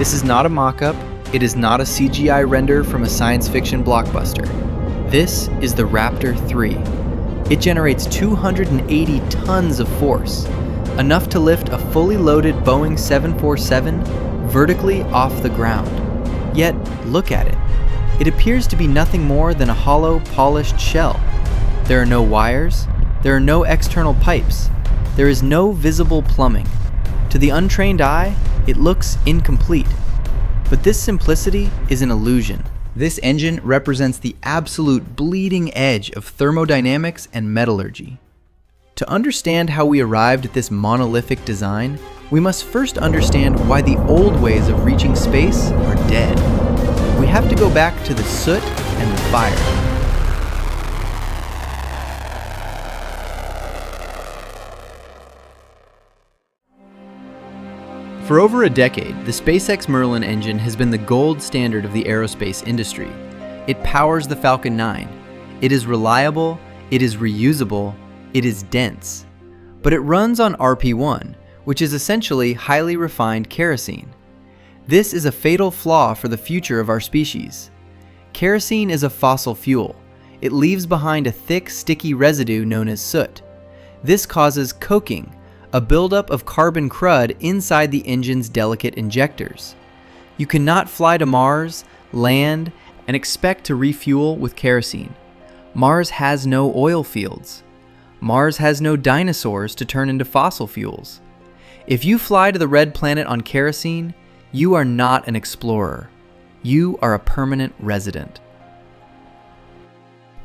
This is not a mock-up, it is not a CGI render from a science fiction blockbuster. This is the Raptor 3. It generates 280 tons of force, enough to lift a fully loaded Boeing 747 vertically off the ground. Yet, look at it. It appears to be nothing more than a hollow, polished shell. There are no wires, there are no external pipes, there is no visible plumbing. To the untrained eye, it looks incomplete. But this simplicity is an illusion. This engine represents the absolute bleeding edge of thermodynamics and metallurgy. To understand how we arrived at this monolithic design, we must first understand why the old ways of reaching space are dead. We have to go back to the soot and the fire. For over a decade, the SpaceX Merlin engine has been the gold standard of the aerospace industry. It powers the Falcon 9. It is reliable, it is reusable, it is dense. But it runs on RP1, which is essentially highly refined kerosene. This is a fatal flaw for the future of our species. Kerosene is a fossil fuel. It leaves behind a thick, sticky residue known as soot. This causes coking, a buildup of carbon crud inside the engine's delicate injectors. You cannot fly to Mars, land, and expect to refuel with kerosene. Mars has no oil fields. Mars has no dinosaurs to turn into fossil fuels. If you fly to the red planet on kerosene, you are not an explorer. You are a permanent resident.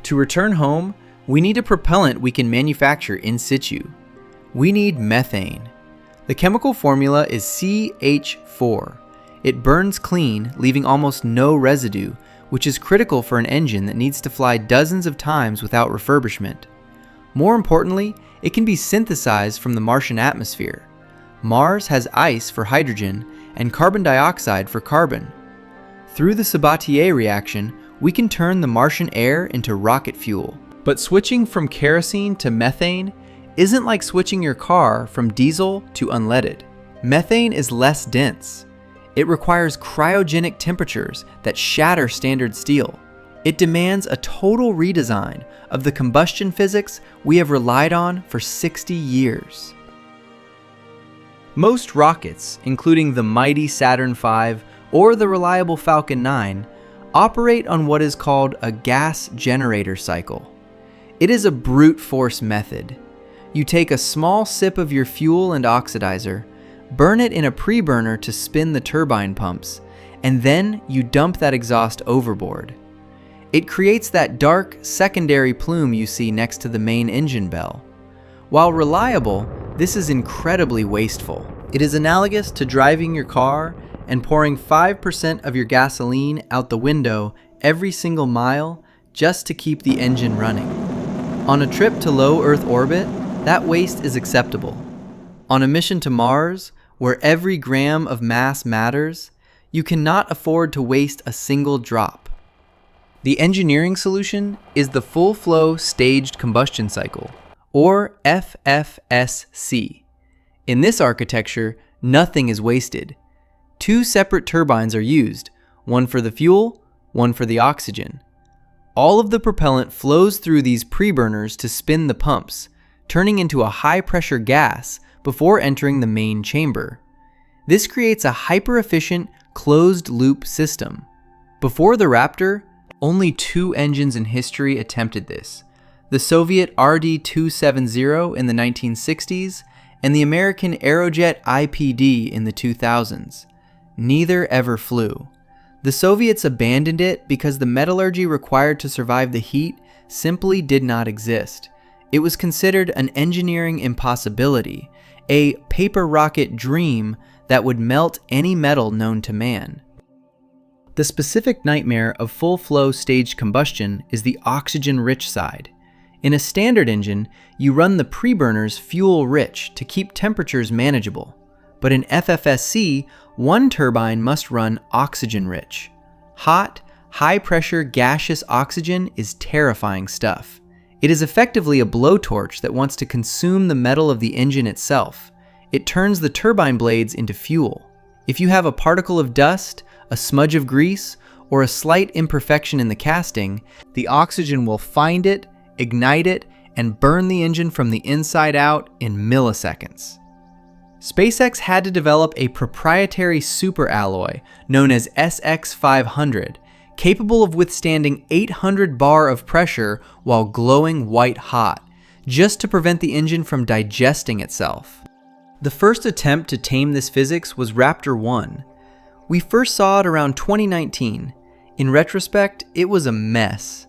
To return home, we need a propellant we can manufacture in situ. We need methane. The chemical formula is CH4. It burns clean, leaving almost no residue, which is critical for an engine that needs to fly dozens of times without refurbishment. More importantly, it can be synthesized from the Martian atmosphere. Mars has ice for hydrogen and carbon dioxide for carbon. Through the Sabatier reaction, we can turn the Martian air into rocket fuel. But switching from kerosene to methane isn't like switching your car from diesel to unleaded. Methane is less dense. It requires cryogenic temperatures that shatter standard steel. It demands a total redesign of the combustion physics we have relied on for 60 years. Most rockets, including the mighty Saturn V or the reliable Falcon 9, operate on what is called a gas generator cycle. It is a brute force method. You take a small sip of your fuel and oxidizer, burn it in a pre-burner to spin the turbine pumps, and then you dump that exhaust overboard. It creates that dark, secondary plume you see next to the main engine bell. While reliable, this is incredibly wasteful. It is analogous to driving your car and pouring 5% of your gasoline out the window every single mile just to keep the engine running. On a trip to low Earth orbit, that waste is acceptable. On a mission to Mars, where every gram of mass matters, you cannot afford to waste a single drop. The engineering solution is the full flow staged combustion cycle, or FFSC. In this architecture, nothing is wasted. Two separate turbines are used, one for the fuel, one for the oxygen. All of the propellant flows through these pre-burners to spin the pumps, turning into a high-pressure gas before entering the main chamber. This creates a hyper-efficient, closed-loop system. Before the Raptor, only two engines in history attempted this: the Soviet RD-270 in the 1960s and the American Aerojet IPD in the 2000s. Neither ever flew. The Soviets abandoned it because the metallurgy required to survive the heat simply did not exist. It was considered an engineering impossibility, a paper rocket dream that would melt any metal known to man. The specific nightmare of full-flow staged combustion is the oxygen-rich side. In a standard engine, you run the pre-burners fuel-rich to keep temperatures manageable. But in FFSC, one turbine must run oxygen-rich. Hot, high-pressure gaseous oxygen is terrifying stuff. It is effectively a blowtorch that wants to consume the metal of the engine itself. It turns the turbine blades into fuel. If you have a particle of dust, a smudge of grease, or a slight imperfection in the casting, the oxygen will find it, ignite it, and burn the engine from the inside out in milliseconds. SpaceX had to develop a proprietary superalloy known as SX500, capable of withstanding 800 bar of pressure while glowing white hot, just to prevent the engine from digesting itself. The first attempt to tame this physics was Raptor 1. We first saw it around 2019. In retrospect, it was a mess.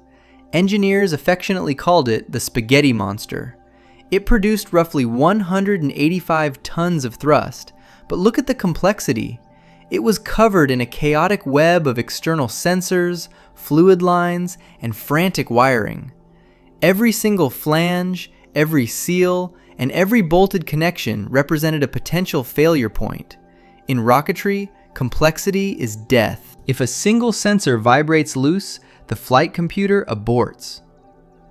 Engineers affectionately called it the spaghetti monster. It produced roughly 185 tons of thrust, but look at the complexity. It was covered in a chaotic web of external sensors, fluid lines, and frantic wiring. Every single flange, every seal, and every bolted connection represented a potential failure point. In rocketry, complexity is death. If a single sensor vibrates loose, the flight computer aborts.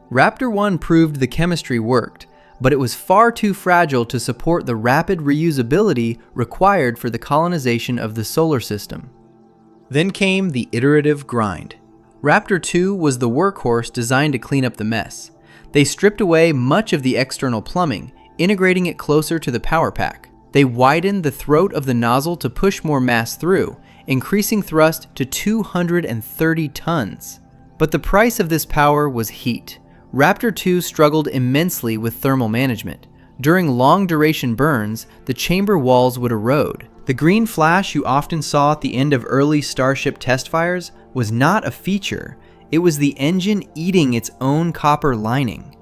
Raptor 1 proved the chemistry worked, but it was far too fragile to support the rapid reusability required for the colonization of the solar system. Then came the iterative grind. Raptor 2 was the workhorse designed to clean up the mess. They stripped away much of the external plumbing, integrating it closer to the power pack. They widened the throat of the nozzle to push more mass through, increasing thrust to 230 tons. But the price of this power was heat. Raptor 2 struggled immensely with thermal management. During long-duration burns, the chamber walls would erode. The green flash you often saw at the end of early Starship test fires was not a feature. It was the engine eating its own copper lining.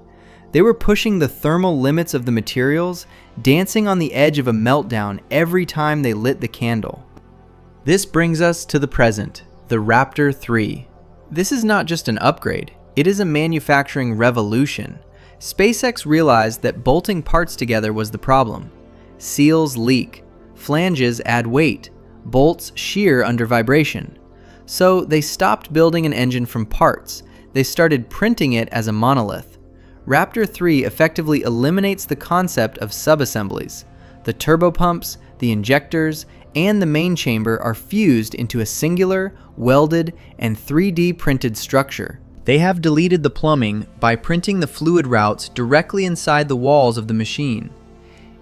They were pushing the thermal limits of the materials, dancing on the edge of a meltdown every time they lit the candle. This brings us to the present, the Raptor 3. This is not just an upgrade, it is a manufacturing revolution. SpaceX realized that bolting parts together was the problem. Seals leak, flanges add weight, bolts shear under vibration. So they stopped building an engine from parts. They started printing it as a monolith. Raptor 3 effectively eliminates the concept of subassemblies. The turbopumps, the injectors, and the main chamber are fused into a singular, welded, and 3D printed structure. They have deleted the plumbing by printing the fluid routes directly inside the walls of the machine.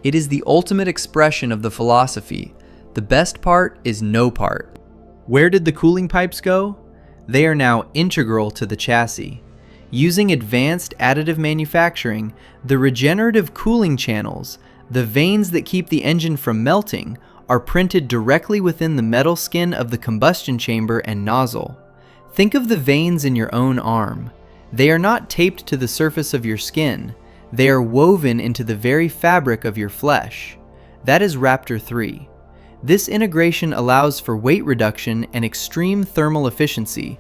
It is the ultimate expression of the philosophy. The best part is no part. Where did the cooling pipes go? They are now integral to the chassis. Using advanced additive manufacturing, the regenerative cooling channels, the vanes that keep the engine from melting, are printed directly within the metal skin of the combustion chamber and nozzle. Think of the veins in your own arm. They are not taped to the surface of your skin. They are woven into the very fabric of your flesh. That is Raptor 3. This integration allows for weight reduction and extreme thermal efficiency,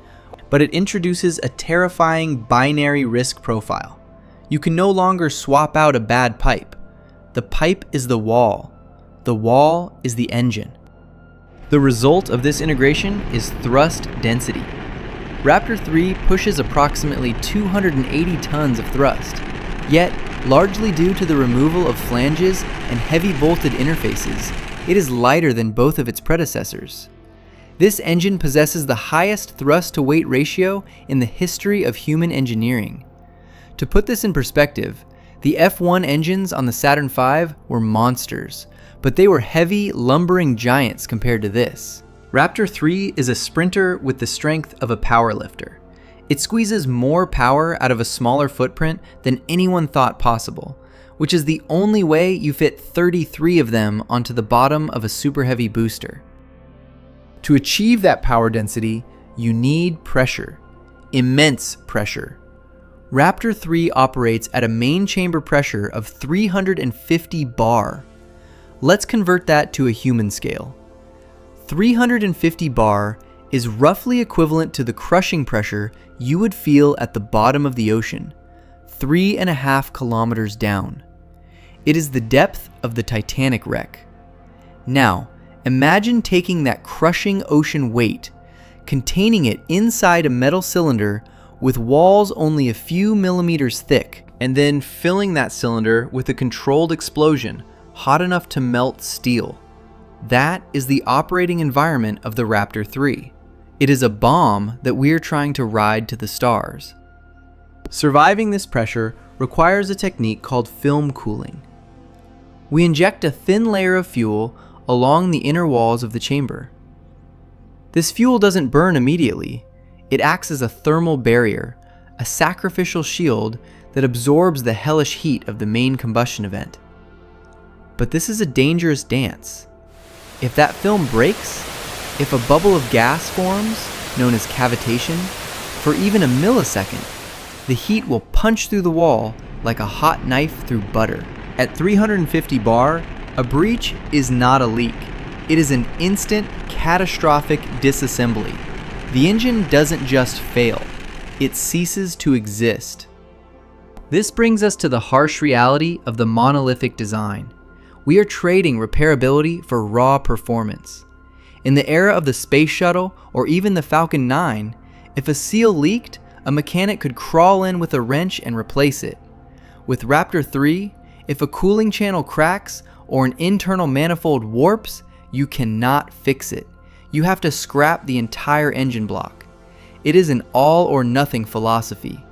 but it introduces a terrifying binary risk profile. You can no longer swap out a bad pipe. The pipe is the wall. The wall is the engine. The result of this integration is thrust density. Raptor 3 pushes approximately 280 tons of thrust, yet, largely due to the removal of flanges and heavy bolted interfaces, it is lighter than both of its predecessors. This engine possesses the highest thrust-to-weight ratio in the history of human engineering. To put this in perspective, the F1 engines on the Saturn V were monsters, but they were heavy, lumbering giants compared to this. Raptor 3 is a sprinter with the strength of a powerlifter. It squeezes more power out of a smaller footprint than anyone thought possible, which is the only way you fit 33 of them onto the bottom of a super heavy booster. To achieve that power density, you need pressure. Immense pressure. Raptor 3 operates at a main chamber pressure of 350 bar. Let's convert that to a human scale. 350 bar is roughly equivalent to the crushing pressure you would feel at the bottom of the ocean, 3.5 kilometers down. It is the depth of the Titanic wreck. Now, imagine taking that crushing ocean weight, containing it inside a metal cylinder with walls only a few millimeters thick, and then filling that cylinder with a controlled explosion hot enough to melt steel. That is the operating environment of the Raptor 3. It is a bomb that we are trying to ride to the stars. Surviving this pressure requires a technique called film cooling. We inject a thin layer of fuel along the inner walls of the chamber. This fuel doesn't burn immediately. It acts as a thermal barrier, a sacrificial shield that absorbs the hellish heat of the main combustion event. But this is a dangerous dance. If that film breaks, if a bubble of gas forms, known as cavitation, for even a millisecond, the heat will punch through the wall like a hot knife through butter. At 350 bar, a breach is not a leak. It is an instant, catastrophic disassembly. The engine doesn't just fail, it ceases to exist. This brings us to the harsh reality of the monolithic design. We are trading repairability for raw performance. In the era of the Space Shuttle or even the Falcon 9, if a seal leaked, a mechanic could crawl in with a wrench and replace it. With Raptor 3, if a cooling channel cracks or an internal manifold warps, you cannot fix it. You have to scrap the entire engine block. It is an all or nothing philosophy.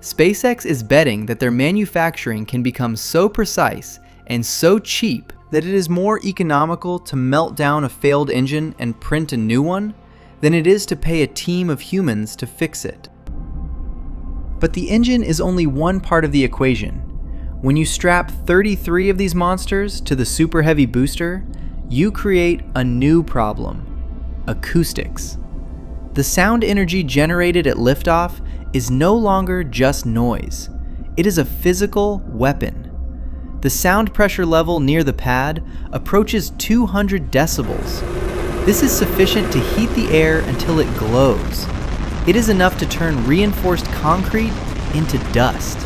SpaceX is betting that their manufacturing can become so precise and so cheap that it is more economical to melt down a failed engine and print a new one than it is to pay a team of humans to fix it. But the engine is only one part of the equation. When you strap 33 of these monsters to the Super Heavy booster, you create a new problem: acoustics. The sound energy generated at liftoff is no longer just noise. It is a physical weapon. The sound pressure level near the pad approaches 200 decibels. This is sufficient to heat the air until it glows. It is enough to turn reinforced concrete into dust.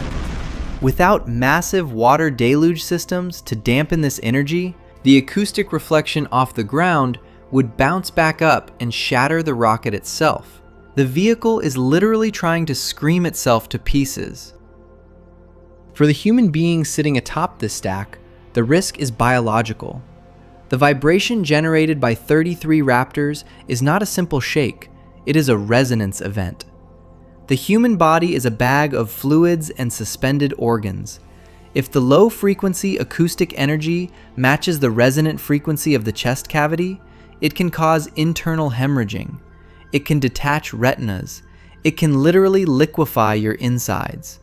Without massive water deluge systems to dampen this energy, the acoustic reflection off the ground would bounce back up and shatter the rocket itself. The vehicle is literally trying to scream itself to pieces. For the human being sitting atop this stack, the risk is biological. The vibration generated by 33 Raptors is not a simple shake, it is a resonance event. The human body is a bag of fluids and suspended organs. If the low-frequency acoustic energy matches the resonant frequency of the chest cavity, it can cause internal hemorrhaging. It can detach retinas. It can literally liquefy your insides.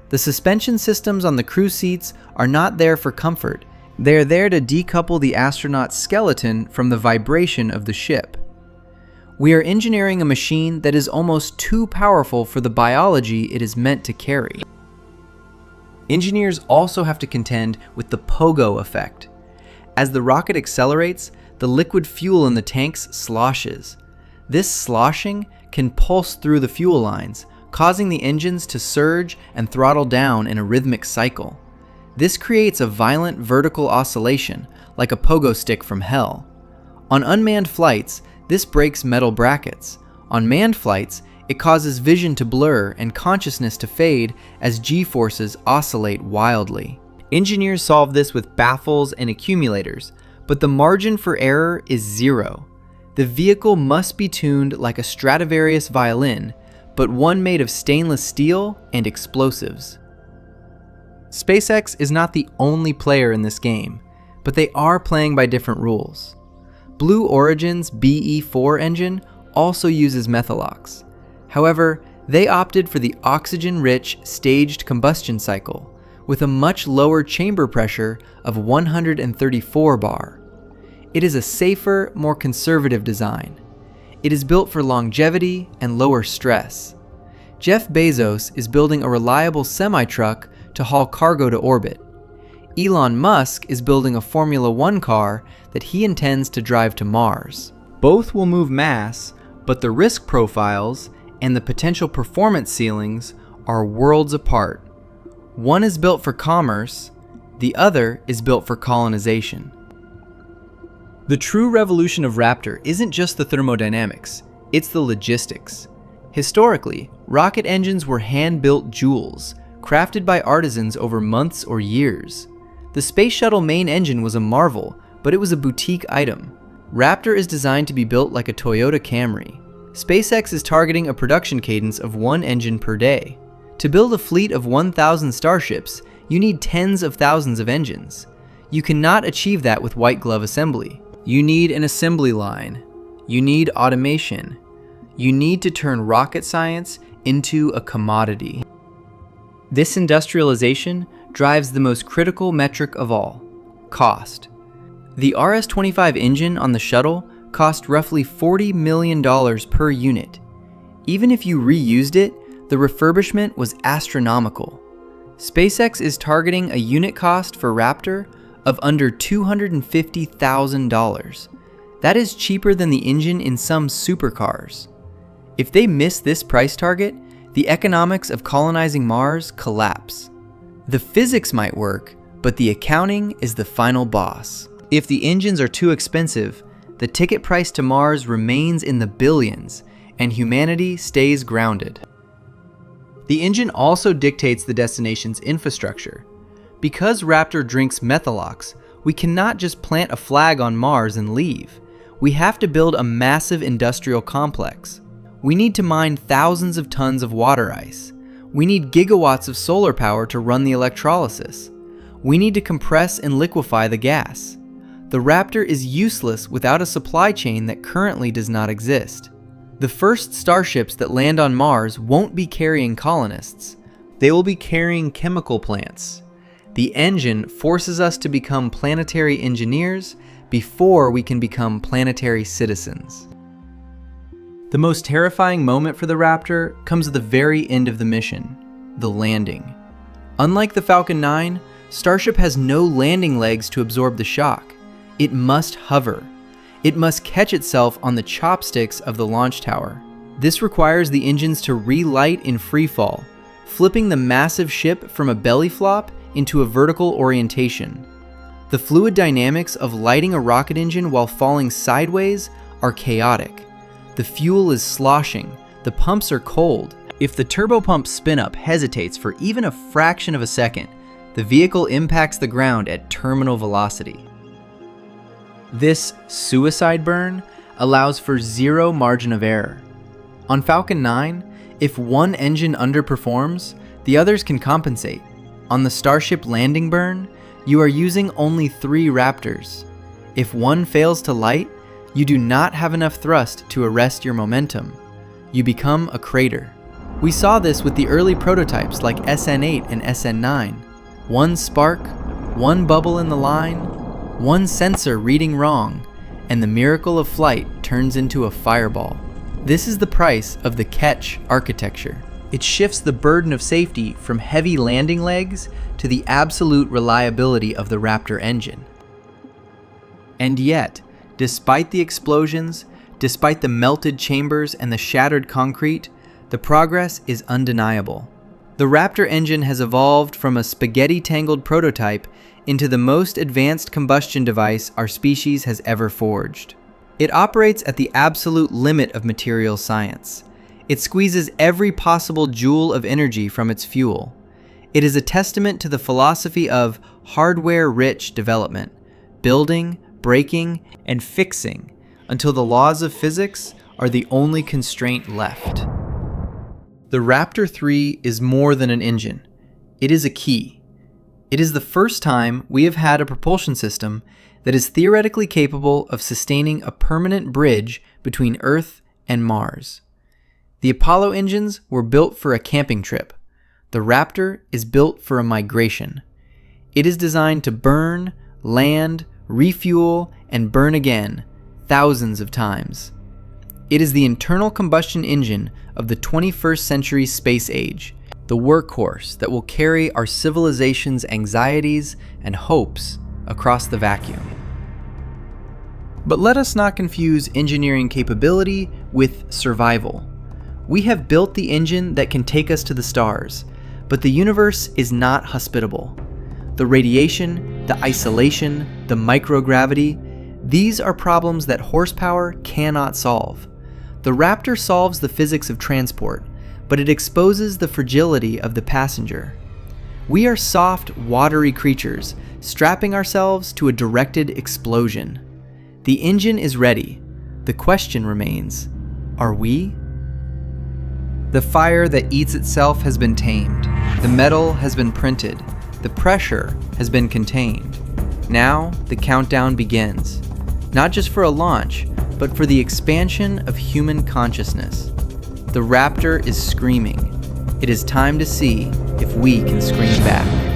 The suspension systems on the crew seats are not there for comfort. They are there to decouple the astronaut's skeleton from the vibration of the ship. We are engineering a machine that is almost too powerful for the biology it is meant to carry. Engineers also have to contend with the pogo effect. As the rocket accelerates, the liquid fuel in the tanks sloshes. This sloshing can pulse through the fuel lines, causing the engines to surge and throttle down in a rhythmic cycle. This creates a violent vertical oscillation, like a pogo stick from hell. On unmanned flights, this breaks metal brackets. On manned flights, it causes vision to blur and consciousness to fade as G-forces oscillate wildly. Engineers solve this with baffles and accumulators, but the margin for error is zero. The vehicle must be tuned like a Stradivarius violin, but one made of stainless steel and explosives. SpaceX is not the only player in this game, but they are playing by different rules. Blue Origin's BE-4 engine also uses methalox. However, they opted for the oxygen-rich staged combustion cycle, with a much lower chamber pressure of 134 bar. It is a safer, more conservative design. It is built for longevity and lower stress. Jeff Bezos is building a reliable semi-truck to haul cargo to orbit. Elon Musk is building a Formula One car that he intends to drive to Mars. Both will move mass, but the risk profiles and the potential performance ceilings are worlds apart. One is built for commerce, the other is built for colonization. The true revolution of Raptor isn't just the thermodynamics, it's the logistics. Historically, rocket engines were hand-built jewels, crafted by artisans over months or years. The Space Shuttle main engine was a marvel, but it was a boutique item. Raptor is designed to be built like a Toyota Camry. SpaceX is targeting a production cadence of 1 engine per day. To build a fleet of 1,000 Starships, you need tens of thousands of engines. You cannot achieve that with white glove assembly. You need an assembly line. You need automation. You need to turn rocket science into a commodity. This industrialization drives the most critical metric of all: cost. The RS-25 engine on the shuttle cost roughly $40 million per unit. Even if you reused it, the refurbishment was astronomical. SpaceX is targeting a unit cost for Raptor of under $250,000. That is cheaper than the engine in some supercars. If they miss this price target, the economics of colonizing Mars collapse. The physics might work, but the accounting is the final boss. If the engines are too expensive, the ticket price to Mars remains in the billions, and humanity stays grounded. The engine also dictates the destination's infrastructure. Because Raptor drinks methalox, we cannot just plant a flag on Mars and leave. We have to build a massive industrial complex. We need to mine thousands of tons of water ice. We need gigawatts of solar power to run the electrolysis. We need to compress and liquefy the gas. The Raptor is useless without a supply chain that currently does not exist. The first starships that land on Mars won't be carrying colonists. They will be carrying chemical plants. The engine forces us to become planetary engineers before we can become planetary citizens. The most terrifying moment for the Raptor comes at the very end of the mission, the landing. Unlike the Falcon 9, Starship has no landing legs to absorb the shock. It must hover. It must catch itself on the chopsticks of the launch tower. This requires the engines to relight in freefall, flipping the massive ship from a belly flop into a vertical orientation. The fluid dynamics of lighting a rocket engine while falling sideways are chaotic. The fuel is sloshing, the pumps are cold. If the turbopump spin-up hesitates for even a fraction of a second, the vehicle impacts the ground at terminal velocity. This suicide burn allows for zero margin of error. On Falcon 9, if one engine underperforms, the others can compensate. On the Starship landing burn, you are using only 3 Raptors. If one fails to light, you do not have enough thrust to arrest your momentum. You become a crater. We saw this with the early prototypes like SN8 and SN9. One spark, one bubble in the line, one sensor reading wrong, and the miracle of flight turns into a fireball. This is the price of the catch architecture. It shifts the burden of safety from heavy landing legs to the absolute reliability of the Raptor engine. And yet, despite the explosions, despite the melted chambers and the shattered concrete, the progress is undeniable. The Raptor engine has evolved from a spaghetti-tangled prototype into the most advanced combustion device our species has ever forged. It operates at the absolute limit of material science. It squeezes every possible joule of energy from its fuel. It is a testament to the philosophy of hardware-rich development, building, breaking, and fixing until the laws of physics are the only constraint left. The Raptor 3 is more than an engine. It is a key. It is the first time we have had a propulsion system that is theoretically capable of sustaining a permanent bridge between Earth and Mars. The Apollo engines were built for a camping trip. The Raptor is built for a migration. It is designed to burn, land, refuel, and burn again, thousands of times. It is the internal combustion engine of the 21st century space age, the workhorse that will carry our civilization's anxieties and hopes across the vacuum. But let us not confuse engineering capability with survival. We have built the engine that can take us to the stars, but the universe is not hospitable. The radiation, the isolation, the microgravity, these are problems that horsepower cannot solve. The Raptor solves the physics of transport, but it exposes the fragility of the passenger. We are soft, watery creatures strapping ourselves to a directed explosion. The engine is ready. The question remains, are we? The fire that eats itself has been tamed. The metal has been printed. The pressure has been contained. Now, the countdown begins. Not just for a launch, but for the expansion of human consciousness. The Raptor is screaming. It is time to see if we can scream back.